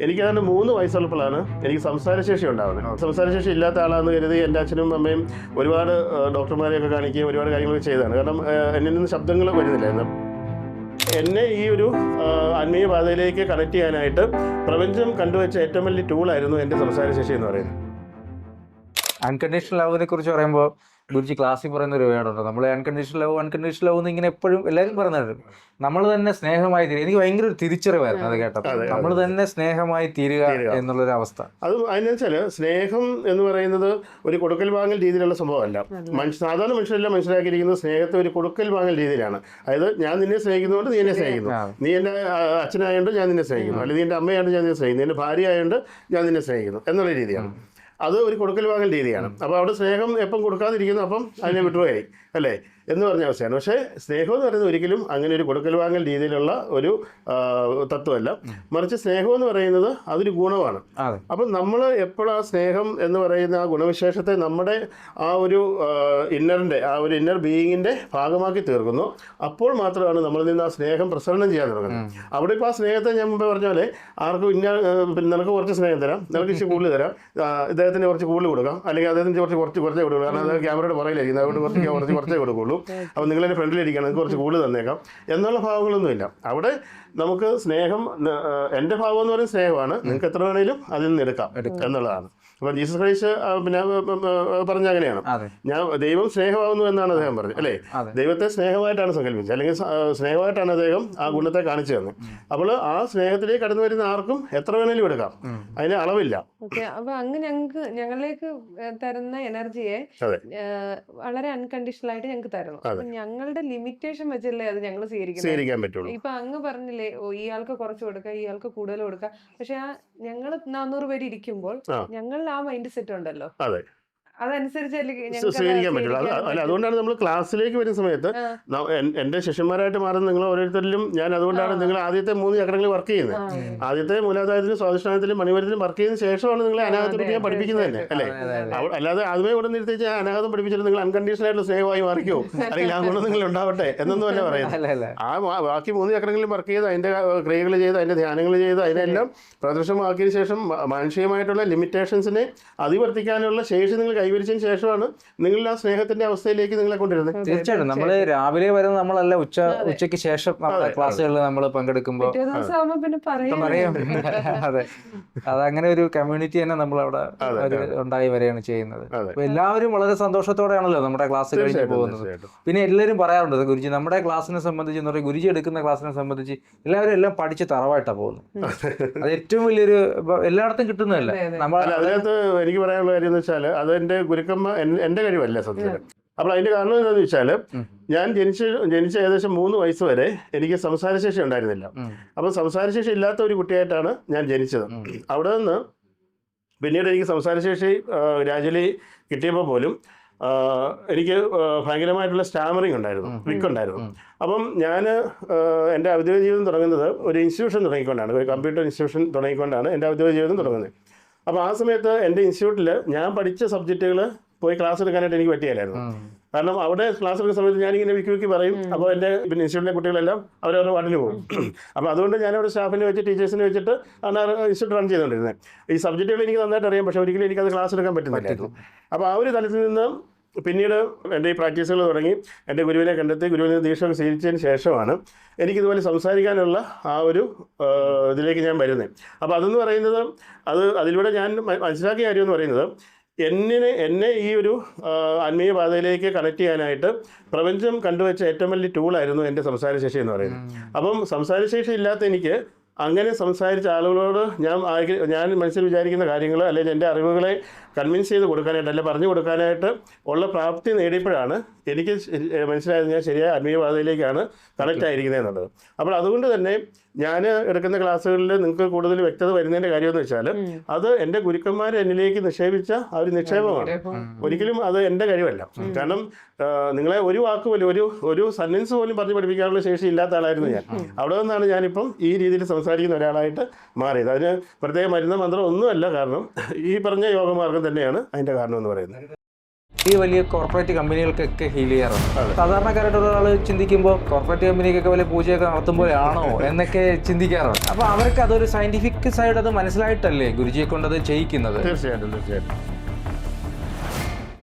എനിക്കതിന് 3 വയസ്സുള്ളപ്പോഴാണ് എനിക്ക് സംസാരശേഷി ഉണ്ടാകുന്നത്. സംസാരശേഷി ഇല്ലാത്ത ആളാണെന്ന് കരുതി എൻ്റെ അച്ഛനും അമ്മയും ഒരുപാട് ഡോക്ടർമാരെയൊക്കെ കാണിക്കുകയും ഒരുപാട് കാര്യങ്ങളൊക്കെ ചെയ്തതാണ്. കാരണം എന്നിൽ നിന്ന് ശബ്ദങ്ങൾ വരുന്നില്ലായിരുന്നു. എന്നെ ഈ ഒരു ആത്മീയ പാതയിലേക്ക് കണക്ട് ചെയ്യാനായിട്ട് പ്രപഞ്ചം കണ്ടുവച്ച ഏറ്റവും വലിയ ടൂളായിരുന്നു എൻ്റെ സംസാരശേഷി എന്ന് പറയുന്നത്. അൺകണ്ടീഷണൽ ലവിനെ കുറിച്ച് പറയുമ്പോൾ ഗുരുജി ക്ലാസ്സിൽ പറയുന്ന ഒരു വേർഡുണ്ട്. നമ്മൾ അൺകണ്ടീഷണൽ ലവ് എന്ന് ഇങ്ങനെ എപ്പോഴും എല്ലാവരും പറയുന്നുണ്ട്. നമ്മൾ തന്നെ സ്നേഹമായി തീരുക. എനിക്ക് ഭയങ്കര ഒരു തിരിച്ചറിവായിരുന്നു അത് കേട്ടപ്പോൾ. നമ്മൾ തന്നെ സ്നേഹമായി തീരുക എന്നുള്ളൊരു അവസ്ഥ. അത് അതിനെന്ന് വെച്ചാൽ സ്നേഹം എന്ന് പറയുന്നത് ഒരു കൊടുക്കൽ വാങ്ങൽ രീതിയിലുള്ള സംഭവമല്ല. സാധാരണ മനുഷ്യരെല്ലാം മനസ്സിലാക്കിയിരിക്കുന്നത് സ്നേഹത്തെ ഒരു കൊടുക്കൽ വാങ്ങൽ രീതിയിലാണ്. അതായത് ഞാൻ നിന്നെ സ്നേഹിക്കുന്നതുകൊണ്ട് നീ എന്നെ സ്നേഹിക്കുന്നു, നീ എൻ്റെ അച്ഛനായതുകൊണ്ട് ഞാൻ നിന്നെ സ്നേഹിക്കുന്നു, അല്ലെങ്കിൽ നീ എൻ്റെ അമ്മയായതുകൊണ്ട് ഞാൻ നിന്നെ സ്നേഹിക്കുന്നു, എൻ്റെ ഭാര്യ ആയതുകൊണ്ട് ഞാൻ നിന്നെ സ്നേഹിക്കുന്നു എന്നുള്ള രീതിയാണ്. അത് ഒരു കൊടുക്കൽ വാങ്ങൽ രീതിയാണ്. അപ്പോൾ അവിടെ സ്നേഹം എപ്പം കൊടുക്കാതിരിക്കുന്നു അപ്പം അതിനെ വിട്ടുപോയി അല്ലേ എന്ന് പറഞ്ഞ അവസ്ഥയാണ്. പക്ഷേ സ്നേഹം എന്ന് പറയുന്നത് ഒരിക്കലും അങ്ങനെ ഒരു കൊടുക്കൽ വാങ്ങൽ രീതിയിലുള്ള ഒരു തത്വമല്ല. മറിച്ച് സ്നേഹം എന്ന് പറയുന്നത് അതൊരു ഗുണമാണ്. അപ്പം നമ്മൾ എപ്പോഴും ആ സ്നേഹം എന്ന് പറയുന്ന ആ ഗുണവിശേഷത്തെ നമ്മുടെ ആ ഒരു ഇന്നർ ബീയിങ്ങിൻ്റെ ഭാഗമാക്കി തീർക്കുന്നു. അപ്പോൾ മാത്രമാണ് നമ്മളിൽ നിന്ന് ആ സ്നേഹം പ്രസരണം ചെയ്യാൻ തുടങ്ങുന്നത്. അവിടെ ഇപ്പോൾ ആ സ്നേഹത്തെ ഞാൻ മുമ്പേ പറഞ്ഞ പോലെ ആർക്കും നിനക്ക് കുറച്ച് സ്നേഹം തരാം, നിനക്ക് ഇച്ചിരി കൂടുതൽ തരാം, ഇദ്ദേഹത്തിന് കുറച്ച് കൂടുതൽ കൊടുക്കാം, അല്ലെങ്കിൽ അദ്ദേഹത്തിന് കുറച്ചേ കൊടുക്കും. കാരണം അത് ക്യാമറയുടെ പുറകിലായിരിക്കും, അതുകൊണ്ട് കുറച്ചേ കൊടുക്കുള്ളൂ. അപ്പോൾ നിങ്ങളെൻ്റെ ഫ്രണ്ടിലിരിക്കണം, നിങ്ങൾക്ക് കുറച്ച് കൂടുതൽ തന്നേക്കാം എന്നുള്ള ഭാവങ്ങളൊന്നുമില്ല. അവിടെ നമുക്ക് സ്നേഹം, എൻ്റെ ഭാവം എന്ന് പറയുന്നത് സ്നേഹമാണ്, നിങ്ങൾക്ക് എത്ര വേണേലും അതിൽ നിന്ന് എടുക്കാം എന്നുള്ളതാണ്. അപ്പം ജീസസ് ക്രൈസ്റ്റ് പിന്നെ പറഞ്ഞ അങ്ങനെയാണ്, ഞാൻ ദൈവം സ്നേഹമാകുന്നു എന്നാണ് അദ്ദേഹം പറഞ്ഞത് അല്ലേ. ദൈവത്തെ സ്നേഹമായിട്ടാണ് സങ്കല്പിച്ചത്, അല്ലെങ്കിൽ സ്നേഹമായിട്ടാണ് അദ്ദേഹം ആ ഗുണത്തെ കാണിച്ചു തന്നത്. അപ്പോൾ ആ സ്നേഹത്തിലേക്ക് കടന്നു വരുന്ന ആർക്കും എത്ര വേണേലും എടുക്കാം, അതിന് അളവില്ല. അപ്പൊ അങ്ങനെ ഞങ്ങളിലേക്ക് തരുന്ന എനർജിയെ വളരെ അൺകണ്ടീഷണൽ ആയിട്ട് ഞങ്ങൾക്ക് തരുന്നു. അപ്പൊ ഞങ്ങളുടെ ലിമിറ്റേഷൻ വെച്ചല്ലേ അത് ഞങ്ങൾ സ്വീകരിക്കാൻ പറ്റുള്ളൂ. ഇപ്പൊ അങ്ങ് പറഞ്ഞില്ലേ, ഇയാൾക്ക് കുറച്ച് കൊടുക്കുക, ഇയാൾക്ക് കൂടുതൽ കൊടുക്കുക. പക്ഷെ ആ ഞങ്ങൾ 400 പേര് ഇരിക്കുമ്പോൾ ഞങ്ങളിൽ ആ മൈൻഡ് സെറ്റ് ഉണ്ടല്ലോ, സ്വീകരിക്കാൻ പറ്റുള്ളൂ. അല്ല, അതുകൊണ്ടാണ് നമ്മൾ ക്ലാസ്സിലേക്ക് വരുന്ന സമയത്ത് എൻ്റെ ശിഷ്യന്മാരായിട്ട് മാറുന്ന നിങ്ങൾ ഓരോരുത്തരിലും ഞാൻ അതുകൊണ്ടാണ് നിങ്ങൾ ആദ്യത്തെ 3 ചക്രങ്ങളിൽ വർക്ക് ചെയ്യുന്നത്. ആദ്യത്തെ മൂലാധാരത്തിലും സ്വാധിഷ്ഠാനത്തിലും മണിവരത്തിലും വർക്ക് ചെയ്തതിന് ശേഷമാണ് നിങ്ങളെ അനാഗതത്തിലേക്ക് ഞാൻ പഠിപ്പിക്കുന്നത് തന്നെ അല്ലേ. അല്ലാതെ ആദ്യമേ കൊണ്ട് നിർത്തിച്ച് അനാഗതം പഠിപ്പിച്ചിട്ട് നിങ്ങൾ അൺകണ്ടീഷണൽ ആയിട്ടുള്ള സ്നേഹമായി മാറിക്കോ, അല്ലെങ്കിൽ ആ ഗുണം നിങ്ങൾ ഉണ്ടാവട്ടെ എന്നൊന്നും അല്ല പറയുന്നത്. ആ ബാക്കി 3 ചക്രങ്ങളിൽ വർക്ക് ചെയ്ത് അതിൻ്റെ ക്രിയകൾ ചെയ്ത് അതിൻ്റെ ധ്യാനങ്ങൾ ചെയ്ത് അതിനെല്ലാം പ്രദർശനമാക്കിയതിനു ശേഷം മാനുഷികമായിട്ടുള്ള ലിമിറ്റേഷൻസിനെ അതിവർത്തിക്കാനുള്ള ശേഷി നിങ്ങൾ കൈവരിച്ചതിന് ശേഷമാണ് നിങ്ങൾ ആ സ്നേഹത്തിന്റെ അവസ്ഥയിലേക്ക് നിങ്ങളെ കൊണ്ടുവരുന്നത്. തീർച്ചയായിട്ടും നമ്മള് രാവിലെ വരുന്ന നമ്മളല്ല, ഉച്ചയ്ക്ക് ശേഷം ക്ലാസ്സുകളിൽ നമ്മൾ പങ്കെടുക്കുമ്പോൾ പറയാം. അതെ, അതങ്ങനെ ഒരു കമ്മ്യൂണിറ്റി തന്നെ നമ്മളവിടെ ഉണ്ടായി വരികയാണ് ചെയ്യുന്നത്. അപ്പൊ എല്ലാവരും വളരെ സന്തോഷത്തോടെയാണല്ലോ നമ്മുടെ ക്ലാസ് കഴിഞ്ഞ് പോകുന്നത്. പിന്നെ എല്ലാവരും പറയാറുണ്ട് ഗുരുജി നമ്മുടെ ക്ലാസ്സിനെ സംബന്ധിച്ച് എന്ന് പറയും, ഗുരുജി എടുക്കുന്ന ക്ലാസ്സിനെ സംബന്ധിച്ച് എല്ലാവരും എല്ലാം പഠിച്ച് തറവായിട്ടാണ് പോകുന്നത്. അത് ഏറ്റവും വലിയൊരു എല്ലായിടത്തും കിട്ടുന്നതല്ല. അതിനകത്ത് എനിക്ക് പറയാനുള്ള കാര്യം എന്ന് വെച്ചാൽ അത് എൻ്റെ ഗുരുക്കന്മാർ എൻ്റെ കഴിവല്ല സത്യത്തിൽ. അപ്പോൾ അതിൻ്റെ കാരണം എന്താണെന്ന് വെച്ചാൽ ഞാൻ ജനിച്ച ഏകദേശം 3 വയസ്സ് വരെ എനിക്ക് സംസാരശേഷി ഉണ്ടായിരുന്നില്ല. അപ്പോൾ സംസാരശേഷി ഇല്ലാത്ത ഒരു കുട്ടിയായിട്ടാണ് ഞാൻ ജനിച്ചത്. അവിടെ നിന്ന് പിന്നീട് എനിക്ക് സംസാരശേഷി ഗ്രാജുവലി കിട്ടിയപ്പോൾ പോലും എനിക്ക് ഭയങ്കരമായിട്ടുള്ള സ്റ്റാമറിങ് ഉണ്ടായിരുന്നു, വിക്കുണ്ടായിരുന്നു. അപ്പം ഞാൻ എൻ്റെ ഔദ്യോഗിക ജീവിതം തുടങ്ങുന്നത് ഒരു ഇൻസ്റ്റിറ്റ്യൂഷൻ തുടങ്ങിക്കൊണ്ടാണ്, ഒരു കമ്പ്യൂട്ടർ ഇൻസ്റ്റിറ്റ്യൂഷൻ തുടങ്ങിക്കൊണ്ടാണ് എൻ്റെ ഔദ്യോഗിക ജീവിതം തുടങ്ങുന്നത്. അപ്പോൾ ആ സമയത്ത് എൻ്റെ ഇൻസ്റ്റിറ്റ്യൂട്ടിൽ ഞാൻ പഠിച്ച സബ്ജക്റ്റുകൾ പോയി ക്ലാസ് എടുക്കാനായിട്ട് എനിക്ക് പറ്റിയില്ലായിരുന്നു. കാരണം അവിടെ ക്ലാസ് എടുക്കുന്ന സമയത്ത് ഞാനിങ്ങനെ വിക്കി പറയും. അപ്പോൾ എൻ്റെ പിന്നെ ഇൻസ്റ്റിറ്റ്യൂട്ടിലെ കുട്ടികളെല്ലാം അവരവരുടെ വാർഡിന് പോകും. അപ്പോൾ അതുകൊണ്ട് ഞാനവിടെ സ്റ്റാഫിനെ വെച്ച് ടീച്ചേഴ്സിനെ വെച്ചിട്ട് ആണ് ഇൻസ്റ്റിറ്റ്യൂട്ട് റൺ ചെയ്തുകൊണ്ടിരുന്നത്. ഈ സബ്ജക്റ്റുകൾ എനിക്ക് നന്നായിട്ട് അറിയാം, പക്ഷേ ഒരിക്കലും എനിക്കത് ക്ലാസ് എടുക്കാൻ പറ്റുന്നില്ലായിരുന്നു. അപ്പോൾ ആ ഒരു തലത്തിൽ നിന്ന് പിന്നീട് എൻ്റെ ഈ പ്രാക്ടീസുകൾ തുടങ്ങി എൻ്റെ ഗുരുവിനെ കണ്ടെത്തി ഗുരുവിനെ ദീക്ഷയൊക്കെ സ്വീകരിച്ചതിന് ശേഷമാണ് എനിക്കിതുപോലെ സംസാരിക്കാനുള്ള ആ ഒരു ഇതിലേക്ക് ഞാൻ വരുന്നത്. അപ്പോൾ അതെന്ന് പറയുന്നത് അതിലൂടെ ഞാൻ മനസ്സിലാക്കിയ കാര്യം എന്ന് പറയുന്നത് എന്നെ ഈ ഒരു ആത്മീയ പാതയിലേക്ക് കണക്ട് ചെയ്യാനായിട്ട് പ്രപഞ്ചം കണ്ടുവച്ച ഏറ്റവും വലിയ ടൂളായിരുന്നു എൻ്റെ സംസാരശേഷി എന്ന് പറയുന്നത്. അപ്പം സംസാരശേഷി ഇല്ലാത്ത എനിക്ക് അങ്ങനെ സംസാരിച്ച ആളുകളോട് ഞാൻ മനസ്സിൽ വിചാരിക്കുന്ന കാര്യങ്ങൾ അല്ലെങ്കിൽ എൻ്റെ അറിവുകളെ കൺവിൻസ് ചെയ്ത് കൊടുക്കാനായിട്ട് അല്ലെങ്കിൽ പറഞ്ഞു കൊടുക്കാനായിട്ട് ഉള്ള പ്രാപ്തി നേടിയപ്പോഴാണ് എനിക്ക് മനസ്സിലായത് ഞാൻ ശരിയായ ആത്മീയ പാതയിലേക്കാണ് കണക്റ്റ് ആയിരിക്കുന്നത് എന്നുള്ളത്. അപ്പോൾ അതുകൊണ്ട് തന്നെ ഞാൻ എടുക്കുന്ന ക്ലാസ്സുകളിൽ നിങ്ങൾക്ക് കൂടുതൽ വ്യക്തത വരുന്നതിൻ്റെ കാര്യമെന്ന് വെച്ചാൽ അത് എൻ്റെ ഗുരുക്കന്മാർ എന്നിലേക്ക് നിക്ഷേപിച്ച ആ ഒരു നിക്ഷേപമാണ്. ഒരിക്കലും അത് എൻ്റെ കഴിവല്ല. കാരണം നിങ്ങളെ ഒരു വാക്ക് പോലും ഒരു സെന്റൻസ് പോലും പറഞ്ഞു പഠിപ്പിക്കാനുള്ള ശേഷി ഇല്ലാത്ത ആളായിരുന്നു ഞാൻ. അവിടെ നിന്നാണ് ഞാനിപ്പം ഈ രീതിയിൽ സംസാരിക്കുന്ന ഒരാളായിട്ട് മാറിയത്. അതിന് പ്രത്യേക മരുന്ന് മന്ത്രം ഒന്നുമല്ല, കാരണം ഈ പറഞ്ഞ യോഗമാർഗം തന്നെയാണ് അതിൻ്റെ കാരണം എന്ന് പറയുന്നത്. ഈ വലിയ കോർപ്പറേറ്റ് കമ്പനികൾക്കൊക്കെ ഹീൽ ചെയ്യാറുണ്ട്. സാധാരണക്കാരായിട്ടുള്ള ഒരാൾ ചിന്തിക്കുമ്പോൾ കോർപ്പറേറ്റ് കമ്പനിക്കൊക്കെ വലിയ പൂജയൊക്കെ നടത്തുമ്പോഴാണോ എന്നൊക്കെ ചിന്തിക്കാറുണ്ട്. അപ്പൊ അവർക്ക് അതൊരു സയന്റിഫിക് സൈഡ് അത് മനസ്സിലായിട്ടല്ലേ ഗുരുജിയെ കൊണ്ട് അത് ചെയ്യിക്കുന്നത്? തീർച്ചയായിട്ടും.